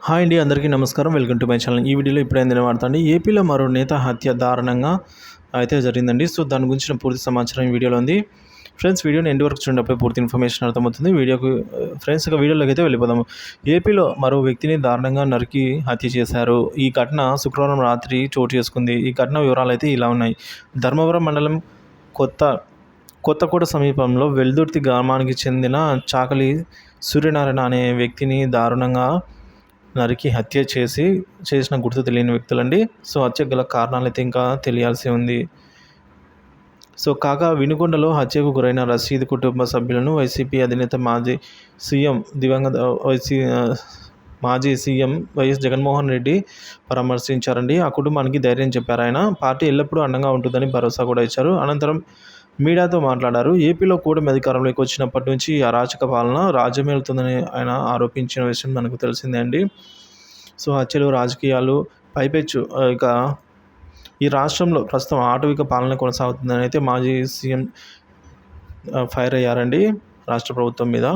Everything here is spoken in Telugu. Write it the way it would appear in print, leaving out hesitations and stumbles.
హాయ్ అండి, అందరికీ నమస్కారం. Welcome to my channel. ఈ వీడియోలో ఇప్పుడైందని వాడతాండి. ఏపీలో మరో నేత హత్య దారుణంగా అయితే జరిగిందండి. సో దాని గురించిన పూర్తి సమాచారం ఈ వీడియోలో ఉంది. ఫ్రెండ్స్, వీడియోని ఎండ్ వరకు చూడటప్పుడు పూర్తి ఇన్ఫర్మేషన్ అర్థమవుతుంది. ఫ్రెండ్స్ ఇక వీడియోలోకి అయితే వెళ్ళిపోదాము. ఏపీలో మరో వ్యక్తిని దారుణంగా నరికి హత్య చేశారు. ఈ ఘటన శుక్రవారం రాత్రి చోటు చేసుకుంది. ఈ ఘటన వివరాలు అయితే ఇలా ఉన్నాయి. ధర్మవరం మండలం కొత్తకోట సమీపంలో వెల్దుర్తి గ్రామానికి చెందిన చాకలి సూర్యనారాయణ అనే వ్యక్తిని దారుణంగా నరికి హత్య చేసిన గుర్తు తెలియని వ్యక్తులండి. సో హత్యకు గల కారణాలు అయితే ఇంకా తెలియాల్సి ఉంది. సో కాగా వినుకొండలో హత్యకు గురైన రషీద్ కుటుంబ సభ్యులను వైసీపీ అధినేత మాజీ సీఎం వైఎస్ జగన్మోహన్ రెడ్డి పరామర్శించారండి. ఆ కుటుంబానికి ధైర్యం చెప్పారు ఆయన. పార్టీ ఎల్లప్పుడూ అండగా ఉంటుందని భరోసా కూడా ఇచ్చారు. అనంతరం మీడియాతో మాట్లాడారు. ఏపీలో కూటమి అధికారంలోకి వచ్చినప్పటి నుంచి అరాచక పాలన రాజ్యమేలుతుందని ఆయన ఆరోపించిన విషయం మనకు తెలిసిందే అండి. సో హత్యలు, రాజకీయాలు పైపెచ్చు ఇక ఈ రాష్ట్రంలో ప్రస్తుతం ఆటవిక పాలన కొనసాగుతుందని అయితే మాజీ సీఎం ఫైర్ అయ్యారండి రాష్ట్ర ప్రభుత్వం మీద.